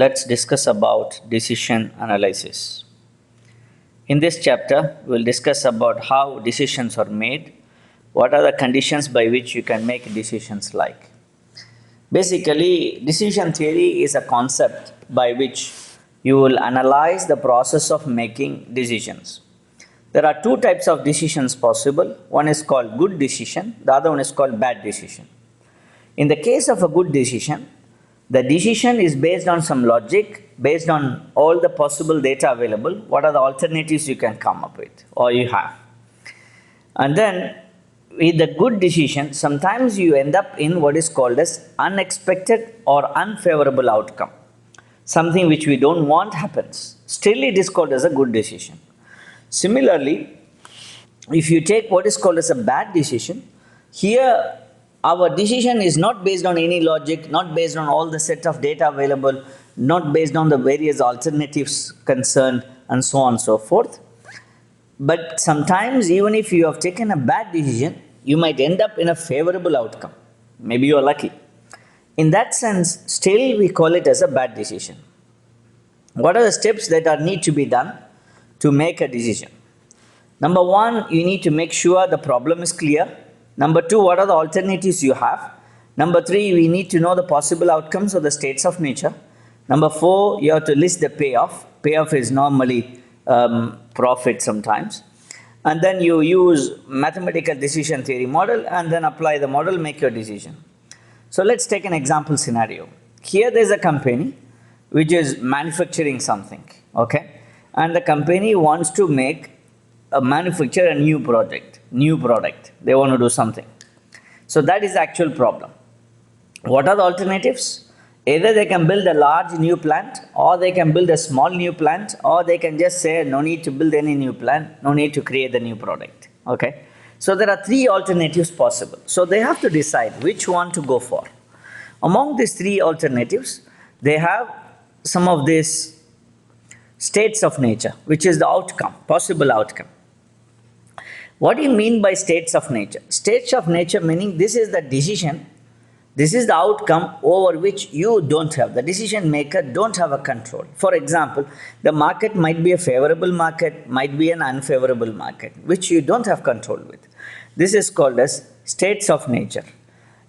let's discuss about decision analysis. In this chapter, we'll discuss about how decisions are made, what are the conditions by which you can make decisions like. Basically, decision theory is a concept by which you will analyze the process of making decisions. There are two types of decisions possible. One is called good decision, the other one is called bad decision. In the case of a good decision, the decision is based on some logic, based on all the possible data available, what are the alternatives you can come up with or you have. And then with the good decision, sometimes you end up in what is called as unexpected or unfavorable outcome. Something which we don't want happens. Still it is called as a good decision. Similarly, if you take what is called as a bad decision, here our decision is not based on any logic, not based on all the set of data available, not based on the various alternatives concerned, and so on and so forth. But sometimes, even if you have taken a bad decision, you might end up in a favorable outcome. Maybe you are lucky. In that sense, still we call it as a bad decision. What are the steps that are need to be done to make a decision? Number one, you need to make sure the problem is clear. Number two, what are the alternatives you have? Number three, we need to know the possible outcomes or the states of nature. Number four, you have to list the payoff. Payoff is normally profit sometimes. And then you use mathematical decision theory model and then apply the model, make your decision. So let's take an example scenario. Here there is a company which is manufacturing something, okay? And the company wants to manufacture a new product. They want to do something. So that is the actual problem. What are the alternatives? Either they can build a large new plant, or they can build a small new plant, or they can just say no need to build any new plant, no need to create the new product. Okay? So there are three alternatives possible. So they have to decide which one to go for. Among these three alternatives, they have some of these states of nature, which is the outcome, possible outcome. What do you mean by states of nature? States of nature meaning this is the decision, this is the outcome over which you don't have. The decision maker don't have a control. For example, the market might be a favorable market, might be an unfavorable market, which you don't have control with. This is called as states of nature.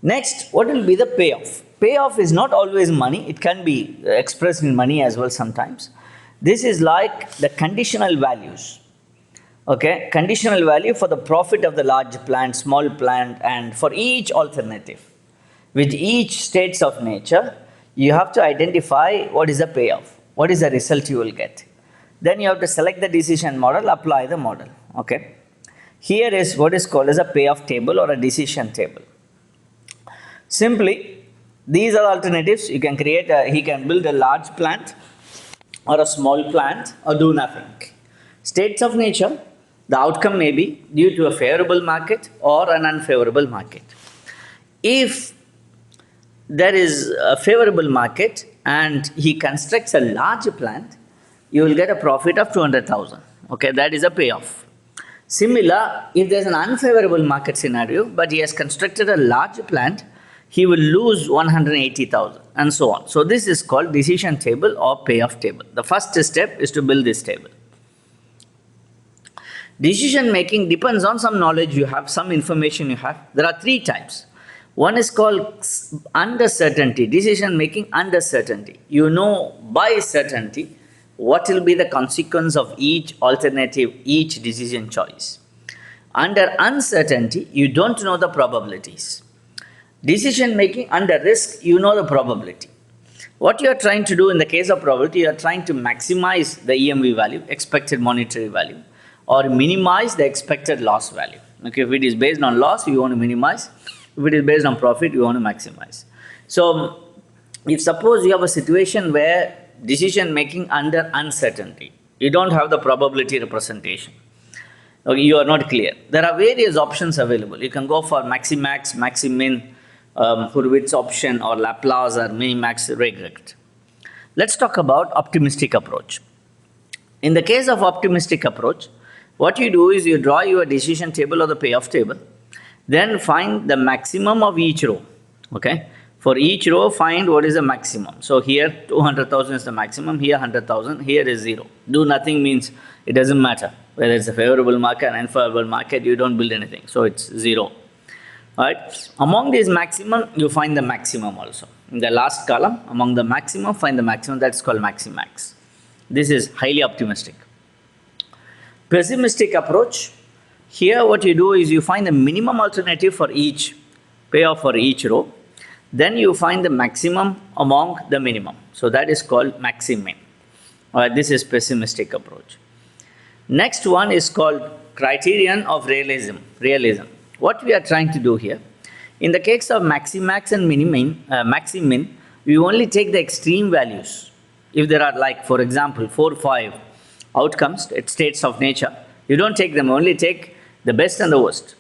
Next, what will be the payoff? Payoff is not always money. It can be expressed in money as well sometimes. This is like the conditional values. Okay, conditional value for the profit of the large plant, small plant, and for each alternative. With each states of nature, you have to identify what is the payoff, what is the result you will get. Then you have to select the decision model, apply the model. Okay, here is what is called as a payoff table or a decision table. Simply, these are the alternatives. You can he can build a large plant or a small plant or do nothing. States of nature. The outcome may be due to a favorable market or an unfavorable market. If there is a favorable market and he constructs a large plant, you will get a profit of 200,000. Okay, that is a payoff. Similar, if there is an unfavorable market scenario, but he has constructed a large plant, he will lose 180,000 and so on. So this is called decision table or payoff table. The first step is to build this table. Decision making depends on some knowledge you have, some information you have. There are three types. One is called under certainty, decision making under certainty. You know by certainty what will be the consequence of each alternative, each decision choice. Under uncertainty, you don't know the probabilities. Decision making under risk, you know the probability. What you are trying to do in the case of probability, you are trying to maximize the EMV value, expected monetary value, or minimize the expected loss value. Okay, if it is based on loss, you want to minimize. If it is based on profit, you want to maximize. So, if suppose you have a situation where decision making under uncertainty, you don't have the probability representation. Okay, you are not clear. There are various options available. You can go for maximax, maximin, Hurwitz option, or Laplace, or minimax, regret. Let's talk about optimistic approach. In the case of optimistic approach, what you do is you draw your decision table or the payoff table, then find the maximum of each row. Okay, For each row, find what is the maximum. So here 200,000 is the maximum, here 100,000, here is 0. Do nothing means it doesn't matter. Whether it's a favorable market or unfavorable market, you don't build anything. So it's 0. Alright. Among these maximum, you find the maximum also. In the last column, among the maximum, find the maximum. That's called maximax. This is highly optimistic. Pessimistic approach. Here what you do is you find the minimum alternative for each payoff for each row. Then you find the maximum among the minimum. So that is called maximum. This is pessimistic approach. Next one is called criterion of realism. What we are trying to do here, in the case of maximax and maximin, we only take the extreme values. If there are, like, for example, 4, 5 outcomes, states of nature, you don't take them, only take the best and the worst.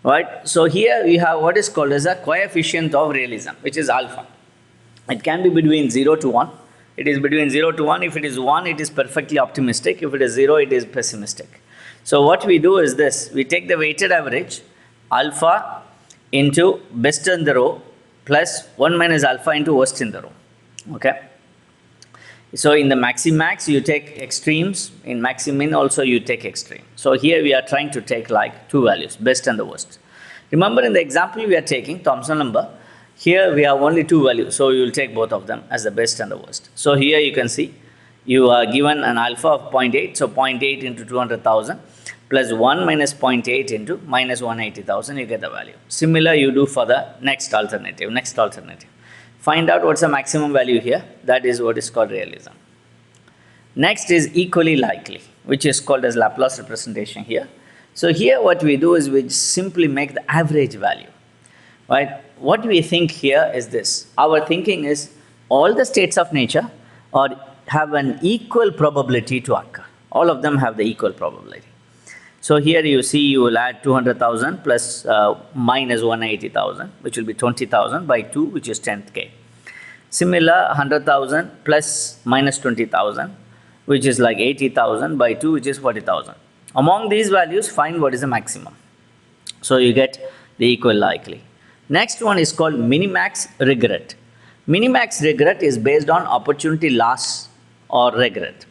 Right? So here we have what is called as a coefficient of realism, which is alpha. It can be between 0 to 1. It is between 0 to 1. If it is 1, it is perfectly optimistic. If it is 0, it is pessimistic. So what we do is this. We take the weighted average, alpha into best in the row, plus 1 minus alpha into worst in the row. Okay? So in the maximax, you take extremes. In maximin also, you take extreme. So here we are trying to take like two values, best and the worst. Remember, in the example we are taking, Thomson number, here we have only two values. So you will take both of them as the best and the worst. So here you can see you are given an alpha of 0.8. So 0.8 into 200,000 plus 1 minus 0.8 into minus 180,000, you get the value. Similar you do for the next alternative. Find out what's the maximum value here. That is what is called realism. Next is equally likely, which is called as Laplace representation here. So here what we do is we simply make the average value. Right? What we think here is this. Our thinking is all the states of nature have an equal probability to occur. All of them have the equal probability. So here you see you will add 200,000 plus minus 180,000, which will be 20,000 by 2, which is 10th. Similar 100,000 plus minus 20,000, which is like 80,000 by 2, which is 40,000. Among these values, find what is the maximum. So you get the equal likely. Next one is called minimax regret. Minimax regret is based on opportunity loss or regret.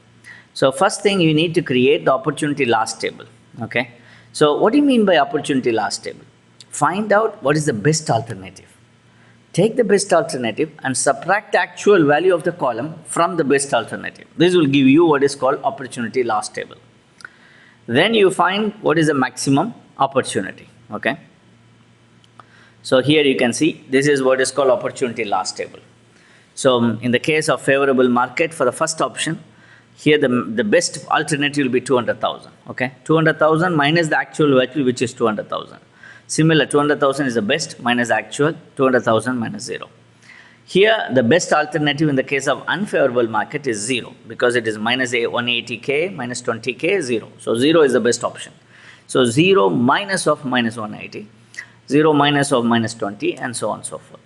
So first thing, you need to create the opportunity loss table. Okay. So what do you mean by opportunity loss table? Find out what is the best alternative. Take the best alternative and subtract the actual value of the column from the best alternative. This will give you what is called opportunity loss table. Then you find what is the maximum opportunity. Okay. So here you can see this is what is called opportunity loss table. So in the case of favorable market, for the first option, here the best alternative will be 200,000. Okay, 200,000 minus the actual value, which is 200,000. Similar, 200,000 is the best minus actual, 200,000 minus 0. Here the best alternative in the case of unfavorable market is 0, because it is minus 180k minus 20k 0. So 0 is the best option. So 0 minus of minus 180, 0 minus of minus 20, and so on and so forth.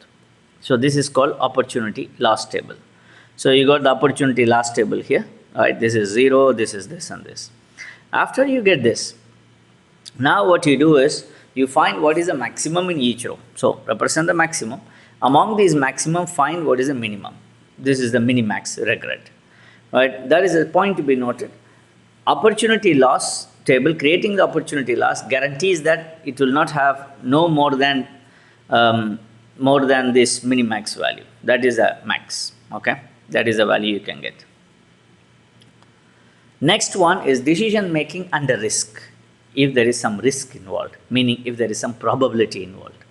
So this is called opportunity loss table. So you got the opportunity loss table here. Right, this is 0, this is this and this. After you get this, now what you do is you find what is the maximum in each row. So represent the maximum. Among these maximum, find what is the minimum. This is the minimax regret. Right, that is a point to be noted. Opportunity loss table, creating the opportunity loss guarantees that it will not have no more than this minimax value. That is a max. Okay, that is the value you can get. Next one is decision making under risk. If there is some risk involved, meaning if there is some probability involved,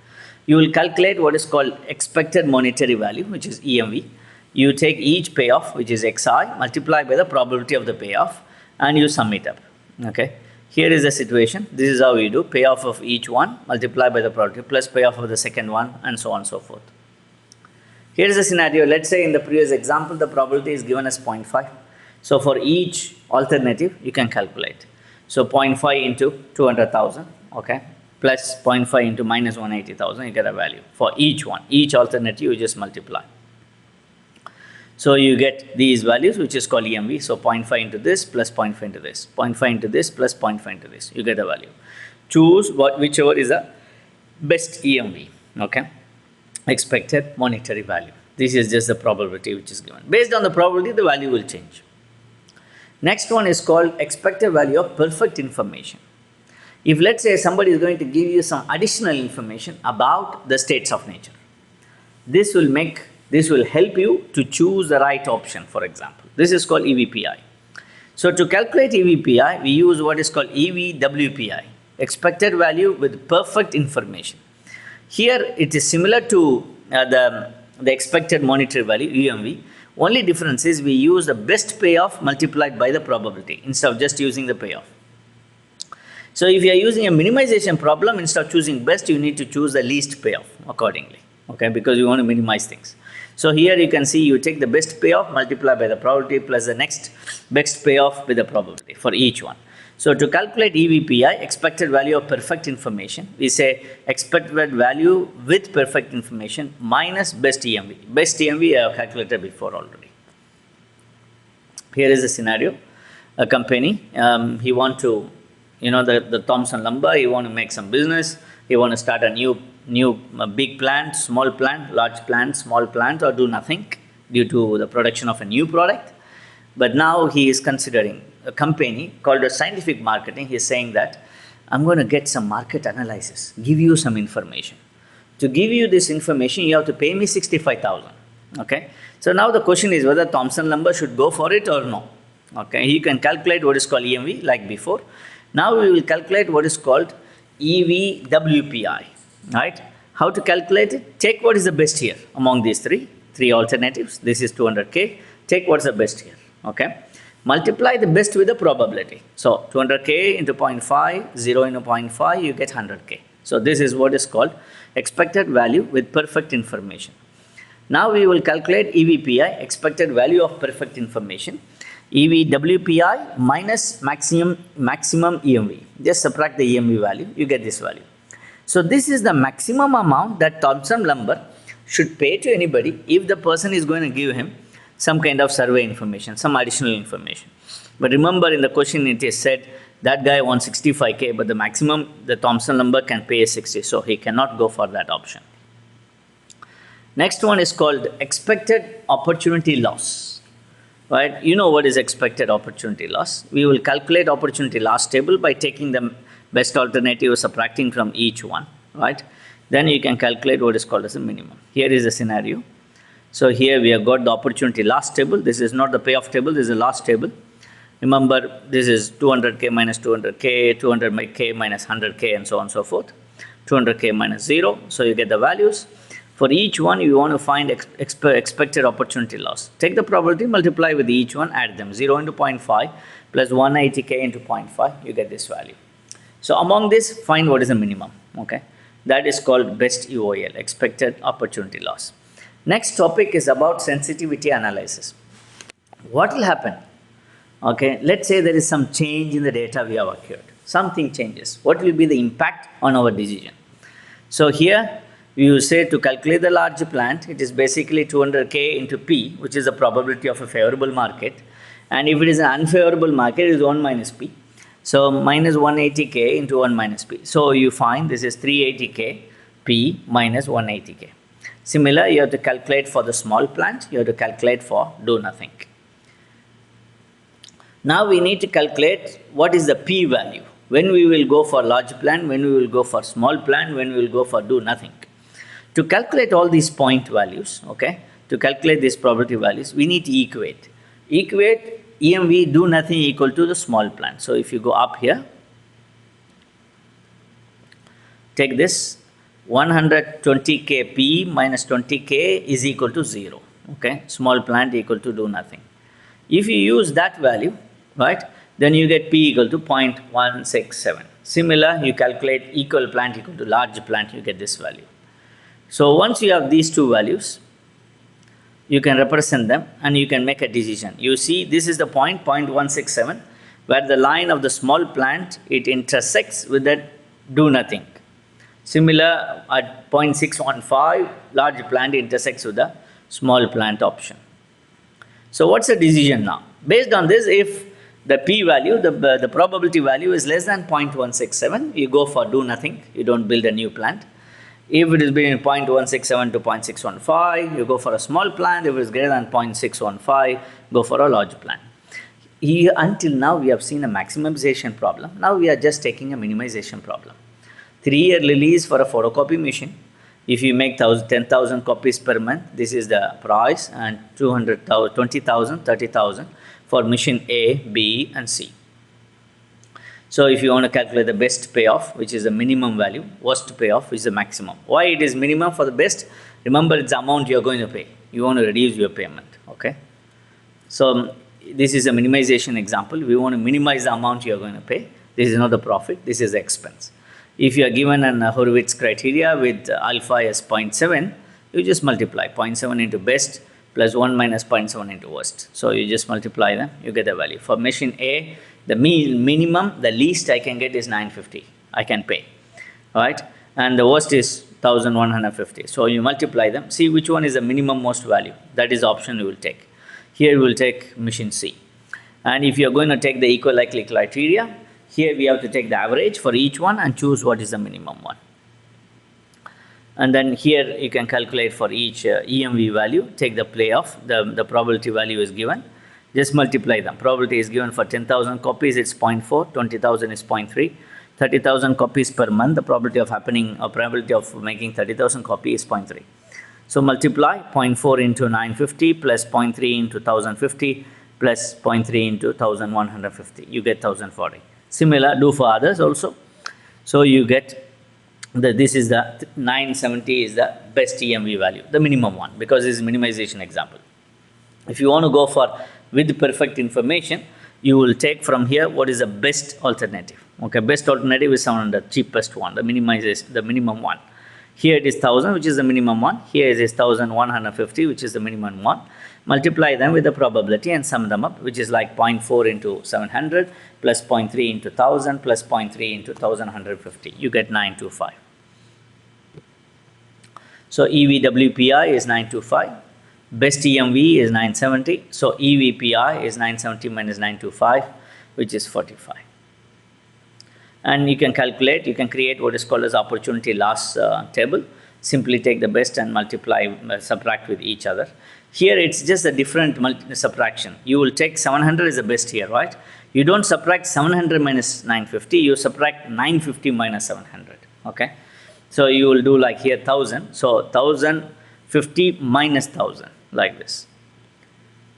you will calculate what is called expected monetary value, which is EMV. You take each payoff, which is XI, multiply by the probability of the payoff, and you sum it up. Okay. Here is the situation. This is how you do payoff of each one, multiply by the probability, plus payoff of the second one, and so on and so forth. Here is a scenario. Let's say in the previous example, the probability is given as 0.5. So for each alternative, you can calculate. So 0.5 into 200,000, okay, plus 0.5 into minus 180,000, you get a value for each one. Each alternative, you just multiply. So you get these values, which is called EMV. So 0.5 into this, plus 0.5 into this, 0.5 into this, plus 0.5 into this. You get a value. Choose whichever is the best EMV, okay. expected monetary value. This is just the probability which is given. Based on the probability, the value will change. Next one is called expected value of perfect information. If let's say somebody is going to give you some additional information about the states of nature, this will help you to choose the right option, for example. This is called EVPI. So to calculate EVPI, we use what is called EVWPI, expected value with perfect information. Here it is similar to the expected monetary value, EMV. Only difference is we use the best payoff multiplied by the probability instead of just using the payoff. So if you are using a minimization problem, instead of choosing best, you need to choose the least payoff accordingly, okay, because you want to minimize things. So here you can see you take the best payoff, multiply by the probability plus the next best payoff with the probability for each one. So to calculate EVPI, expected value of perfect information, we say expected value with perfect information minus best EMV. Best EMV I have calculated before already. Here is a scenario. A company, he want to, the Thomson Lumber, he want to make some business, he want to start a new big plant, small plant, large plant, small plant, or do nothing due to the production of a new product. But now he is considering a company called a scientific marketing. He is saying that I'm going to get some market analysis, give you some information. To give you this information, you have to pay me 65,000. Okay. So now the question is whether Thomson Lumber should go for it or no. Okay. You can calculate what is called EMV like before. Now we will calculate what is called EVWPI. Right? How to calculate it? Take what is the best here among these three alternatives. This is 200K. Take what's the best here. Okay. Multiply the best with the probability. So 200K into 0.5, 0 into 0.5, you get 100K. So this is what is called expected value with perfect information. Now we will calculate EVPI, expected value of perfect information. EVWPI minus maximum EMV. Just subtract the EMV value, you get this value. So this is the maximum amount that Thomson Lumber should pay to anybody if the person is going to give him some kind of survey information, some additional information. But remember in the question it is said that guy wants 65K, but the maximum the Thomson Lumber can pay is 60, so he cannot go for that option. Next one is called expected opportunity loss. Right? You know what is expected opportunity loss. We will calculate opportunity loss table by taking the best alternative, subtracting from each one. Right? Then you can calculate what is called as a minimum. Here is a scenario. So here we have got the opportunity loss table. This is not the payoff table, this is a loss table. Remember, this is 200K minus 200K, 200K minus 100K, and so on and so forth. 200K minus 0, so you get the values. For each one, you want to find expected opportunity loss. Take the probability, multiply with each one, add them. 0 into 0.5 plus 180K into 0.5, you get this value. So among this, find what is the minimum. Okay, that is called best EOL, expected opportunity loss. Next topic is about sensitivity analysis. What will happen? Okay, let's say there is some change in the data we have acquired. Something changes. What will be the impact on our decision? So here we will say to calculate the large plant, it is basically 200K into P, which is the probability of a favorable market. And if it is an unfavorable market, it is 1 minus P. So minus 180K into 1 minus P. So you find this is 380K P minus 180K. Similar, you have to calculate for the small plant, you have to calculate for do nothing. Now we need to calculate what is the P value. When we will go for large plant, when we will go for small plant, when we will go for do nothing. To calculate all these point values, okay, to calculate these probability values, we need to equate. Equate EMV do nothing equal to the small plant. So if you go up here, take this. 120K P minus 20K is equal to 0. Okay, small plant equal to do nothing. If you use that value, right, then you get P equal to 0.167. Similar, you calculate equal plant equal to large plant, you get this value. So once you have these two values, you can represent them and you can make a decision. You see, this is the point 0.167, where the line of the small plant, it intersects with the do nothing. Similar, at 0.615, large plant intersects with the small plant option. So what's the decision now? Based on this, if the P value, the probability value is less than 0.167, you go for do nothing, you don't build a new plant. If it is between 0.167 to 0.615, you go for a small plant. If it is greater than 0.615, go for a large plant. Here, until now, we have seen a maximization problem. Now we are just taking a minimization problem. 3-year release for a photocopy machine. If you make 10,000 copies per month, this is the price, and 200,000, 20,000, 30,000 for machine A, B, and C. So if you want to calculate the best payoff, which is the minimum value, worst payoff is the maximum. Why it is minimum for the best? Remember, it's the amount you are going to pay. You want to reduce your payment, okay? So this is a minimization example. We want to minimize the amount you are going to pay. This is not the profit, this is the expense. If you are given an Horowitz criteria with alpha as 0.7, you just multiply 0.7 into best plus 1 minus 0.7 into worst. So you just multiply them, you get the value. For machine A, the minimum, the least I can get is 950. I can pay, right? And the worst is 1150. So you multiply them, see which one is the minimum most value. That is the option you will take. Here we will take machine C. And if you are going to take the equal likely criteria, here we have to take the average for each one and choose what is the minimum one. And then here you can calculate for each EMV value, take the payoff, the probability value is given. Just multiply them. Probability is given for 10,000 copies, it's 0.4, 20,000 is 0.3, 30,000 copies per month, the probability of happening, or probability of making 30,000 copies is 0.3. So multiply 0.4 into 950 plus 0.3 into 1050 plus 0.3 into 1150. You get 1040. Similar, do for others also. So you get this is the 970 is the best EMV value, the minimum one, because this is minimization example. If you want to go for with perfect information, you will take from here what is the best alternative. Okay, best alternative is 700, cheapest one, the minimum one. Here it is 1000, which is the minimum one. Here it is 1150, which is the minimum one. Multiply them with the probability and sum them up, which is like 0.4 into 700 plus 0.3 into 1000 plus 0.3 into 1150. You get 925. So EVWPI is 925. Best EMV is 970. So EVPI is 970 minus 925, which is 45. And you can calculate, you can create what is called as opportunity loss table. Simply take the best and multiply, subtract with each other. Here it's just a different subtraction. You will take 700 is the best here, right? You don't subtract 700 minus 950, you subtract 950 minus 700, okay? So you will do like here 1000, so 1050 minus 1000, like this.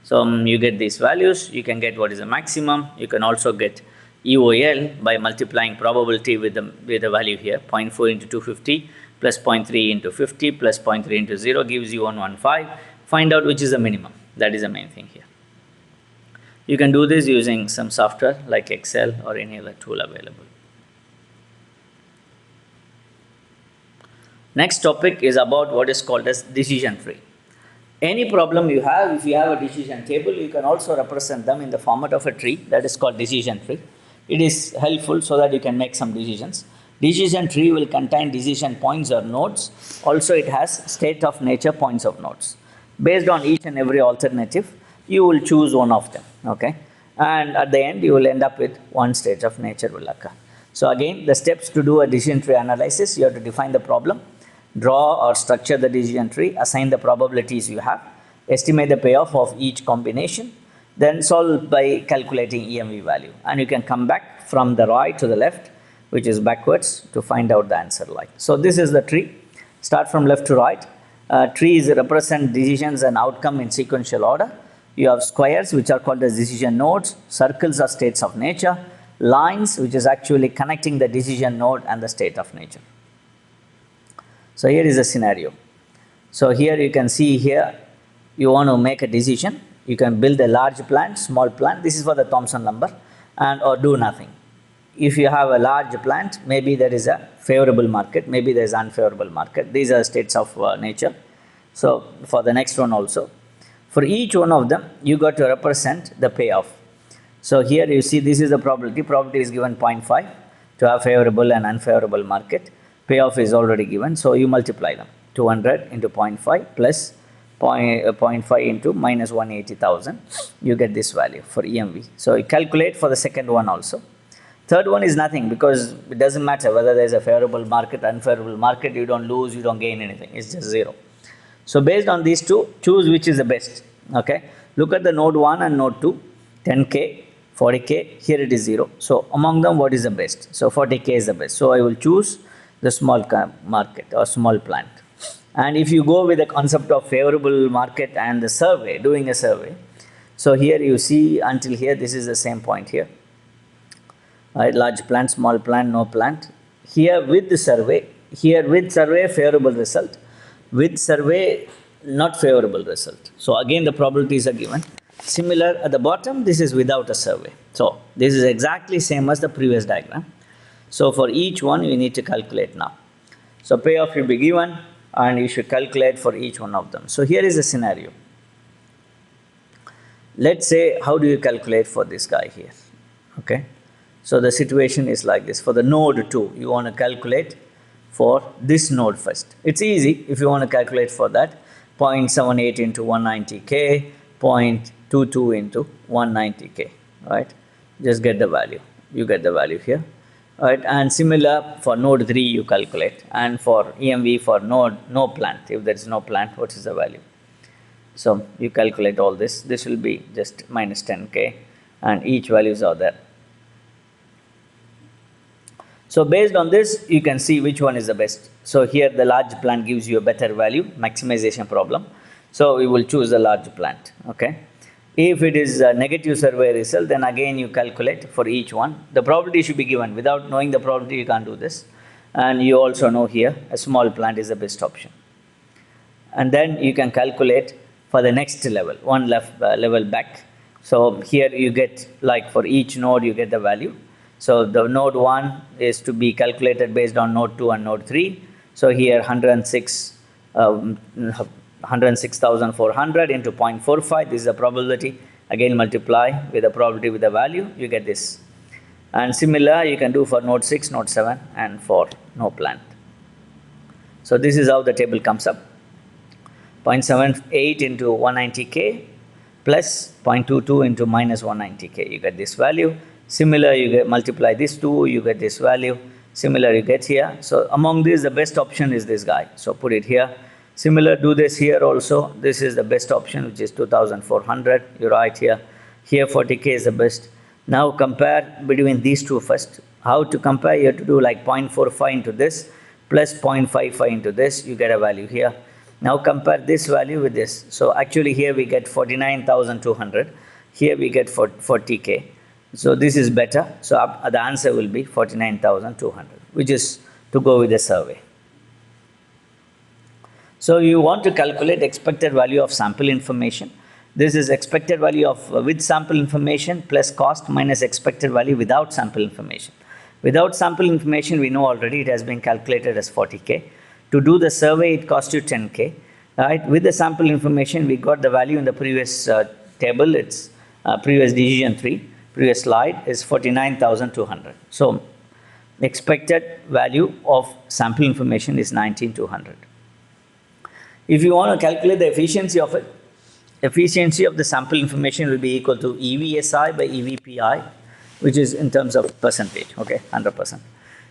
So you get these values, you can get what is the maximum, you can also get EOL by multiplying probability with the value here, 0.4 into 250 plus 0.3 into 50 plus 0.3 into 0 gives you 115. Find out which is the minimum. That is the main thing here. You can do this using some software like Excel or any other tool available. Next topic is about what is called as decision tree. Any problem you have, if you have a decision table, you can also represent them in the format of a tree, that is called decision tree. It is helpful so that you can make some decisions. Decision tree will contain decision points or nodes. Also it has state of nature points of nodes. Based on each and every alternative, you will choose one of them, okay? And at the end, you will end up with one state of nature will occur. So again, the steps to do a decision tree analysis, you have to define the problem, draw or structure the decision tree, assign the probabilities you have, estimate the payoff of each combination, then solve by calculating EMV value. And you can come back from the right to the left, which is backwards, to find out the answer like. So this is the tree. Start from left to right. Trees represent decisions and outcome in sequential order. You have squares, which are called as decision nodes. Circles are states of nature. Lines, which is actually connecting the decision node and the state of nature. So here is a scenario. So here you can see here, you want to make a decision. You can build a large plant, small plant. This is for the Thomson number, and or do nothing. If you have a large plant, maybe there is a favorable market, maybe there is unfavorable market. These are states of nature. So for the next one also, for each one of them, you got to represent the payoff. So here you see this is the probability. Probability is given 0.5 to have favorable and unfavorable market. Payoff is already given, so you multiply them. 200 into 0.5 plus 0.5 into minus 180,000. You get this value for EMV. So you calculate for the second one also. Third one is nothing, because it doesn't matter whether there's a favorable market, unfavorable market, you don't lose, you don't gain anything. It's just zero. So based on these two, choose which is the best. Okay. Look at the node 1 and node 2, 10K, 40K, here it is 0. So among them, what is the best? So 40K is the best. So I will choose the small market or small plant. And if you go with the concept of favorable market and the survey, doing a survey, so here you see until here, this is the same point here. Right, large plant, small plant, no plant. Here with the survey, here with survey, favorable result. With survey, not favorable result. So again, the probabilities are given. Similar at the bottom, this is without a survey. So this is exactly same as the previous diagram. So for each one, you need to calculate now. So payoff will be given, and you should calculate for each one of them. So here is the scenario. Let's say, how do you calculate for this guy here? Okay. So the situation is like this. For the node 2, you want to calculate for this node first. It's easy if you want to calculate for that. 0.78 into 190K, 0.22 into 190K, right? Just get the value. You get the value here. Right, and similar for node 3 you calculate, and for EMV for node no plant, if there is no plant, what is the value? So you calculate all this. This will be just minus 10K, and each values are there. So based on this, you can see which one is the best. So here the large plant gives you a better value, maximization problem. So we will choose the large plant. Okay. If it is a negative survey result, then again you calculate for each one. The probability should be given. Without knowing the probability, you can't do this. And you also know here a small plant is the best option. And then you can calculate for the next level, one level back. So here you get, like for each node you get the value. So the node 1 is to be calculated based on node 2 and node 3. So here 106,400 into 0.45, this is the probability. Again multiply with the probability with the value, you get this. And similar you can do for node 6, node 7 and for no plant. So this is how the table comes up. 0.78 into 190K plus 0.22 into minus 190K, you get this value. Similar, you get multiply this 2, you get this value. Similar, you get here. So among these, the best option is this guy. So put it here. Similar, do this here also. This is the best option, which is 2,400. You write here. Here 40K is the best. Now compare between these two first. How to compare? You have to do like 0.45 into this plus 0.55 into this. You get a value here. Now compare this value with this. So actually here we get 49,200. Here we get 40K. So this is better. So the answer will be 49,200, which is to go with the survey. So you want to calculate expected value of sample information. This is expected value of with sample information plus cost minus expected value without sample information. Without sample information, we know already it has been calculated as 40K. To do the survey, it costs you 10K. Right? With the sample information, we got the value in the previous table. It's previous decision 3. Previous slide is 49,200. So expected value of sample information is 19,200. If you want to calculate the efficiency of it, efficiency of the sample information will be equal to EVSI by EVPI, which is in terms of percentage, okay, 100%.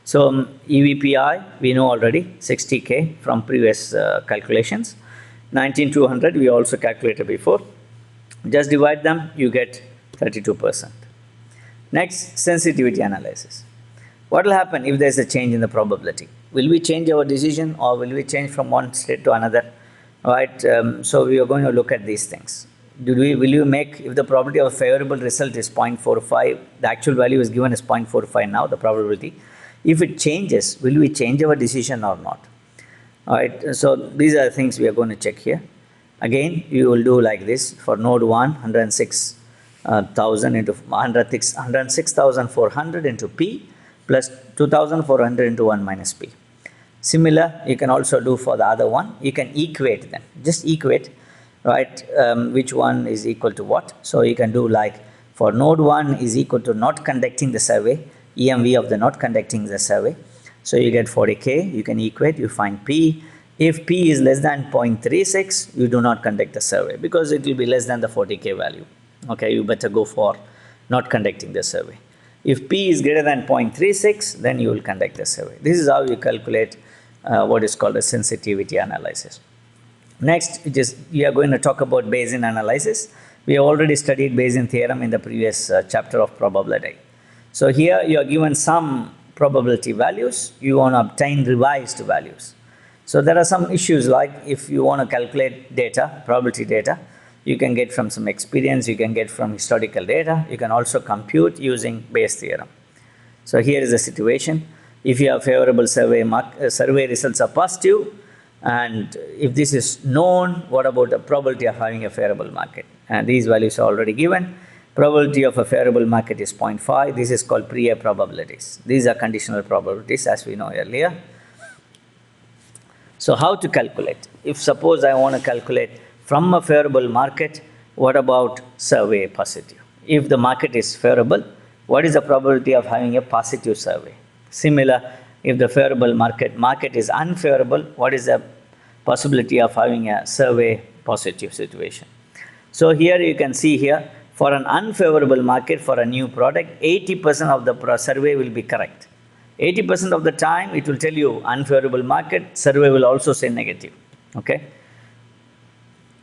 So EVPI, we know already, 60K from previous calculations. 19,200, we also calculated before. Just divide them, you get 32%. Next, sensitivity analysis. What will happen if there is a change in the probability? Will we change our decision, or will we change from one state to another? Right, so we are going to look at these things. Will you make, if the probability of a favorable result is 0.45, the actual value is given as 0.45 now, the probability. If it changes, will we change our decision or not? All right, so these are the things we are going to check here. Again, you will do like this. For node 1, 106,000 into 106,400 into P plus 2,400 into 1 minus P. Similar, you can also do for the other one. You can equate them. Just equate, right, which one is equal to what. So you can do like for node 1 is equal to not conducting the survey, EMV of the not conducting the survey. So you get 40K, you can equate, you find P. If P is less than 0.36, you do not conduct the survey because it will be less than the 40K value. Okay, you better go for not conducting the survey. If P is greater than 0.36, then you will conduct the survey. This is how you calculate what is called a sensitivity analysis. Next, we are going to talk about Bayesian analysis. We have already studied Bayesian theorem in the previous chapter of probability. So here you are given some probability values, you want to obtain revised values. So there are some issues like if you want to calculate data, probability data, you can get from some experience, you can get from historical data, you can also compute using Bayes theorem. So here is the situation. If you have favorable survey results are positive, and if this is known, what about the probability of having a favorable market? And these values are already given. Probability of a favorable market is 0.5. This is called pre-A probabilities. These are conditional probabilities as we know earlier. So how to calculate? If suppose I want to calculate from a favorable market, what about survey positive? If the market is favorable, what is the probability of having a positive survey? Similar, if the favorable market is unfavorable, what is the possibility of having a survey positive situation? So here you can see here, for an unfavorable market for a new product, 80% of the survey will be correct. 80% of the time it will tell you unfavorable market, survey will also say negative. Okay.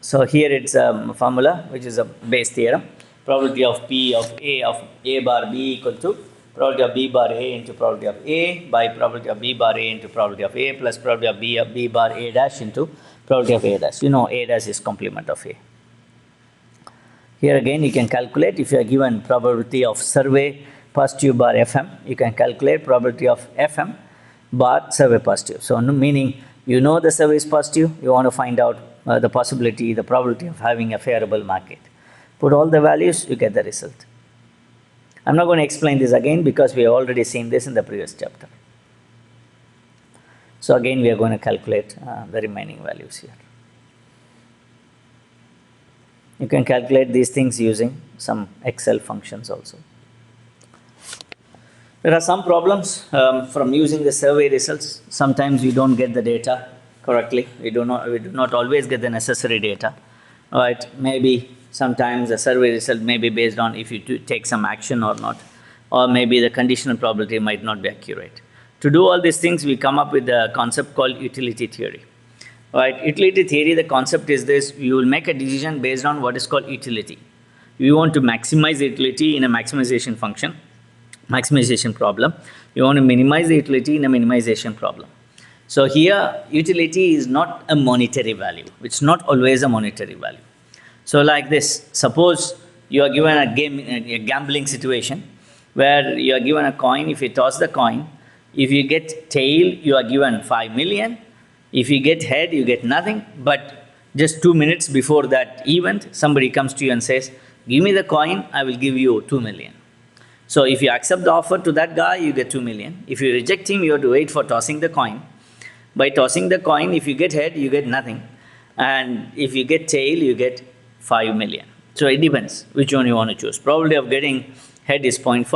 So here it's a formula which is a Bayes theorem. Probability of P of A bar B equal to probability of B bar A into probability of A by probability of B bar A into probability of A plus probability of B bar A dash into probability of A dash. You know A dash is complement of A. Here again you can calculate if you are given probability of survey positive bar FM, you can calculate probability of FM bar survey positive. So meaning you know the survey is positive, you want to find out the possibility, the probability of having a favorable market. Put all the values, you get the result. I'm not going to explain this again because we have already seen this in the previous chapter. So again we are going to calculate the remaining values here. You can calculate these things using some Excel functions also. There are some problems from using the survey results. Sometimes we don't get the data correctly. We do not always get the necessary data. Right? Maybe sometimes the survey result may be based on if you take some action or not, or maybe the conditional probability might not be accurate. To do all these things, we come up with a concept called utility theory. Right? Utility theory, the concept is this: you will make a decision based on what is called utility. You want to maximize the utility in a maximization function, maximization problem. You want to minimize the utility in a minimization problem. So here, utility is not a monetary value. It's not always a monetary value. So like this, suppose you are given a gambling situation where you are given a coin. If you toss the coin, if you get tail, you are given 5 million. If you get head, you get nothing. But just 2 minutes before that event, somebody comes to you and says, give me the coin, I will give you 2 million. So if you accept the offer to that guy, you get 2 million. If you reject him, you have to wait for tossing the coin. By tossing the coin, if you get head, you get nothing. And if you get tail, you get 5 million. So it depends which one you want to choose. Probability of getting head is 0.5.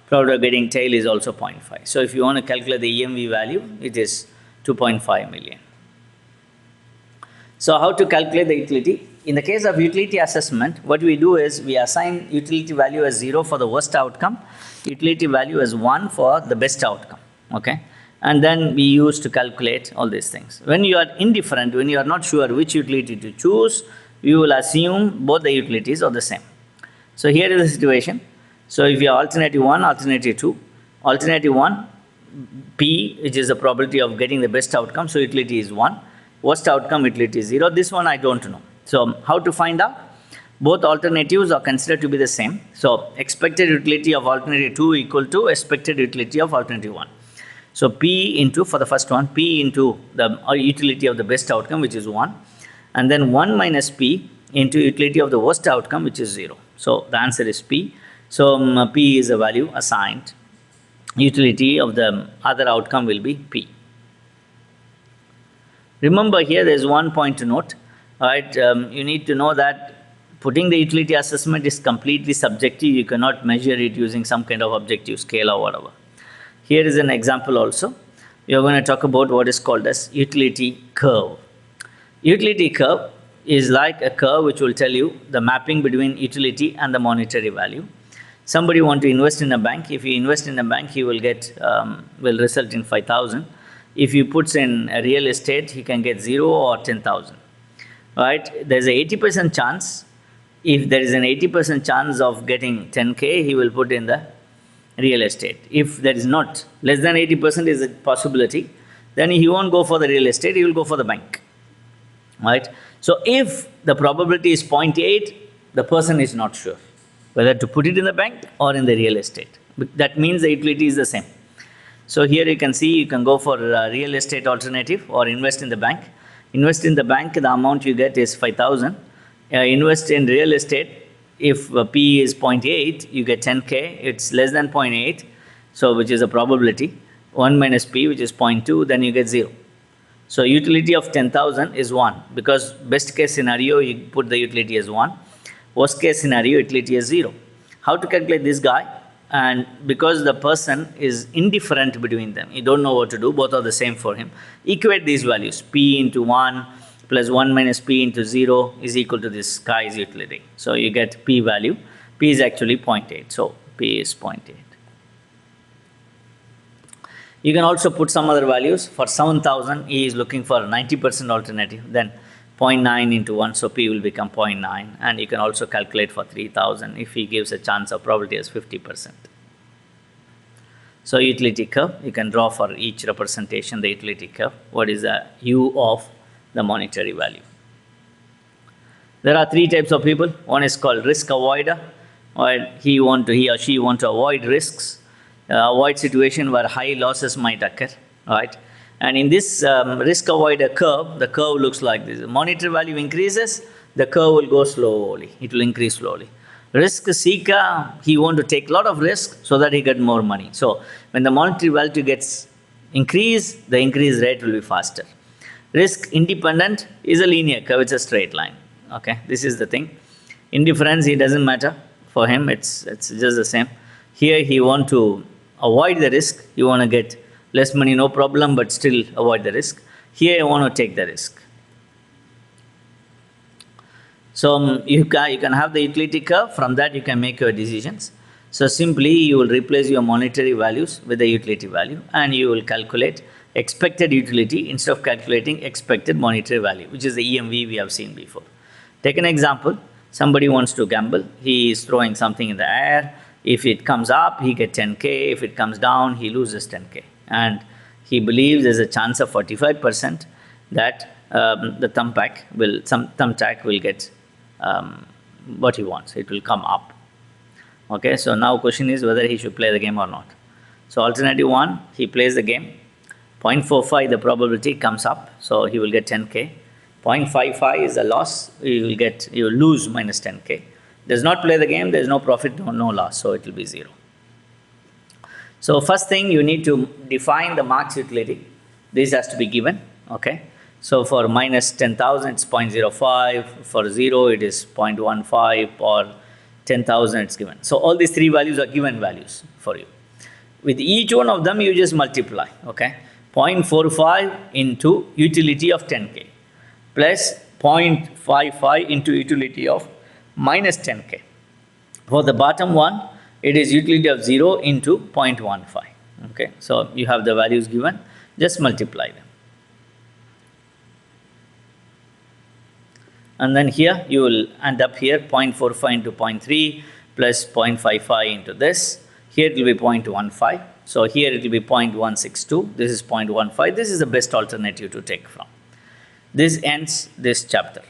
Probability of getting tail is also 0.5. So if you want to calculate the EMV value, it is 2.5 million. So how to calculate the utility? In the case of utility assessment, what we do is we assign utility value as 0 for the worst outcome, utility value as 1 for the best outcome. Okay? And then we use to calculate all these things. When you are indifferent, when you are not sure which utility to choose, you will assume both the utilities are the same. So here is the situation. So if you have alternative 1, alternative 2, alternative 1, P, which is the probability of getting the best outcome, so utility is 1. Worst outcome, utility is 0. This one I don't know. So how to find out? Both alternatives are considered to be the same. So expected utility of alternative 2 equal to expected utility of alternative 1. So P into, for the first one, P into the utility of the best outcome, which is 1. And then 1 minus P into utility of the worst outcome, which is 0. So the answer is P. So P is a value assigned. Utility of the other outcome will be P. Remember here there is one point to note. Right? You need to know that putting the utility assessment is completely subjective. You cannot measure it using some kind of objective scale or whatever. Here is an example also. We are going to talk about what is called as utility curve. Utility curve is like a curve which will tell you the mapping between utility and the monetary value. Somebody want to invest in a bank. If you invest in a bank, he will get, will result in 5,000. If you puts in a real estate, he can get 0 or 10,000. Right? There's a 80% chance. If there is an 80% chance of getting 10K, he will put in the real estate. If there is not, less than 80% is a possibility, then he won't go for the real estate, he will go for the bank. Right? So if the probability is 0.8, the person is not sure whether to put it in the bank or in the real estate. That means the utility is the same. So here you can see you can go for a real estate alternative or invest in the bank. Invest in the bank, the amount you get is 5,000. Invest in real estate, if P is 0.8, you get 10K. It's less than 0.8, so which is a probability. 1 minus P, which is 0.2, then you get 0. So utility of 10,000 is 1, because best case scenario, you put the utility as 1. Worst case scenario, utility is 0. How to calculate this guy? And because the person is indifferent between them, you don't know what to do, both are the same for him, equate these values. P into 1 plus 1 minus P into 0 is equal to this guy's utility. So you get P value. P is actually 0.8, so P is 0.8. You can also put some other values. For 7,000, he is looking for 90% alternative, then 0.9 into 1, so P will become 0.9. And you can also calculate for 3,000 if he gives a chance of probability as 50%. So utility curve, you can draw for each representation the utility curve. What is the U of the monetary value? There are 3 types of people. One is called risk avoider, or he or she want to avoid risks, avoid situation where high losses might occur, right? And in this risk avoider curve, the curve looks like this. The monetary value increases, the curve will go slowly. It will increase slowly. Risk seeker, he want to take a lot of risk so that he get more money. So when the monetary value gets increased, the increase rate will be faster. Risk independent is a linear curve, it's a straight line. Okay, this is the thing. Indifference, it doesn't matter for him, it's just the same. Here he want to avoid the risk, he want to get less money, no problem, but still avoid the risk. Here you want to take the risk. So you can have the utility curve, from that you can make your decisions. So simply you will replace your monetary values with the utility value, and you will calculate expected utility instead of calculating expected monetary value, which is the EMV we have seen before. Take an example, somebody wants to gamble, he is throwing something in the air. If it comes up, he gets 10K, if it comes down, he loses 10K. And he believes there's a chance of 45% that the thumbtack will get what he wants. It will come up. Okay, so now question is whether he should play the game or not. So alternative 1, he plays the game. 0.45, the probability comes up, so he will get 10K. 0.55 is a loss, you will lose minus 10K. Does not play the game, there is no profit, no loss, so it will be 0. So first thing, you need to define the max utility. This has to be given, okay? So for minus 10,000, it's 0.05. For 0, it is 0.15, or 10,000, it's given. So all these 3 values are given values for you. With each one of them, you just multiply, okay? 0.45 into utility of 10K plus 0.55 into utility of minus 10K. For the bottom one, it is utility of 0 into 0.15. Okay, so you have the values given, just multiply them. And then here you will end up here 0.45 into 0.3 plus 0.55 into this. Here it will be 0.15. So here it will be 0.162. This is 0.15. This is the best alternative to take from. This ends this chapter.